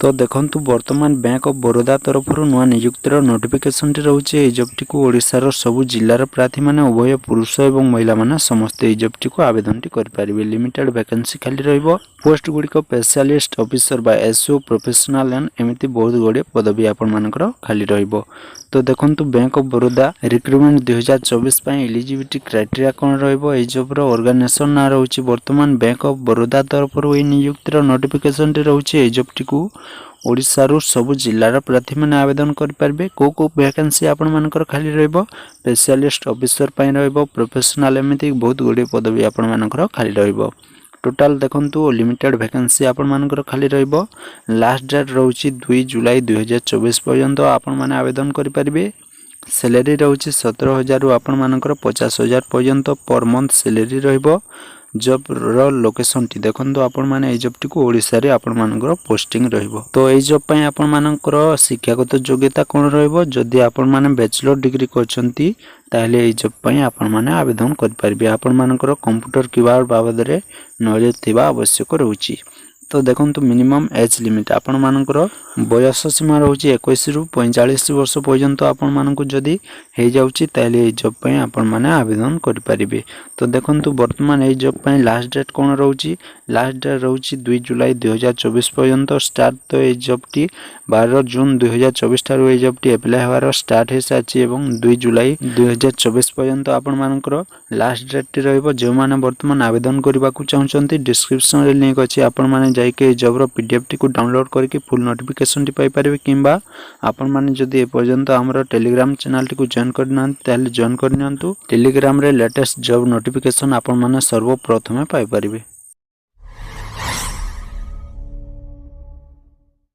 तो देखंतु वर्तमान बैंक ऑफ बरोदा तरफ नुआ नियुक्तिर नोटिफिकेशन रोचे। एई जॉबटी को ओडिशार सबु जिल्लार प्रार्थी माने उभय पुरुष एवं महिला माने समस्त एई जॉबटी को आवेदन करि परिबे। लिमिटेड वैकेंसी खाली रहइबो। पोस्ट गुड़िक स्पेशलिस्ट ऑफिसर बा एसओ प्रोफेशनल एंड एमिति बहुत गुड़े पदवी आपण मानकर खाली रहइबो। तो देखंतु बैंक ऑफ बरोदा रिक्रुटमेंट 2024 पई एलिजिबिलिटी क्राइटेरिया कोन रहइबो। एई जॉब रो ऑर्गेनाइजेशन ना रहउची वर्तमान बैंक ऑफ बरोदा तरफ एई नियुक्तिर नोटिफिकेशन रहउची। एई जॉबटी को ओडिशारू सबु जिल्लार प्रार्थी माने आवेदन करि परबे। को वैकेंसी आपण मानकर खाली रहइबो। स्पेशलिस्ट ऑफिसर पई रहइबो, प्रोफेशनल एमिति बहुत गुडे पदवी आपण मानकर खाली रहइबो। टोटाल देखंतु लिमिटेड वैकेंसी आपण मानकर खाली रहइबो। लास्ट डेट रहउची 2 जुलाई 2024 पर्यंत आपण माने आवेदन करि परबे। सैलरी रहउची 17,000 रु आपण मानकर 50,000 पर्यंत पर मंथ सैलरी रहइबो। जॉब रो लोकेशन टी देखंतु आपण माने ए जॉब टी को ओडिसा रे आपण मानकर पोस्टिंग रहइबो। तो ए जॉब पई आपण मानकर शिक्षागत योग्यता कोन रहइबो। जदि आपण माने बैचलर डिग्री करछंती ताहले ए जॉब पई आपण माने आवेदन करि परबे। आपण मानकर कंप्यूटर कीबोर्ड बाबद रे नॉलेज थिबा आवश्यक रहउची। तो देखंतु मिनिमम एज लिमिट आपण मानकर बयस सीमा रहउची 21 रु 45 वर्ष पर्यंत आपण मानकु जदी हे जाउची ताले ए जॉब पई आपण माने आवेदन करि परिबे। तो देखंतु वर्तमान ए जॉब पई लास्ट डेट कोन रहउची। लास्ट डेट रहउची 2 जुलाई 2024 पर्यंत स्टार्ट। तो ए जॉब टी 12 जून 2024 थारु ए जॉब टी अप्लाई होवार स्टार्ट हे साची एवं 2 जुलाई 2024 पर्यंत आपण मानकर लास्ट डेट टी रहइबो। जे माने वर्तमान आवेदन करबा को चाहउचंती डिस्क्रिप्शन रे लिंक अछि। आपण माने जाइके जॉब रो पीडीएफ टी को डाउनलोड करके फुल नोटिफिकेशन टी पाई परिबे। किंबा आपण माने जदी ए पर्यंत हमरो टेलीग्राम चैनल टी को जॉइन करनान ताले जॉइन करनियंतु। टेलीग्राम रे लेटेस्ट जॉब नोटिफिकेशन आपण माने सर्वप्रथमे पाई परिबे।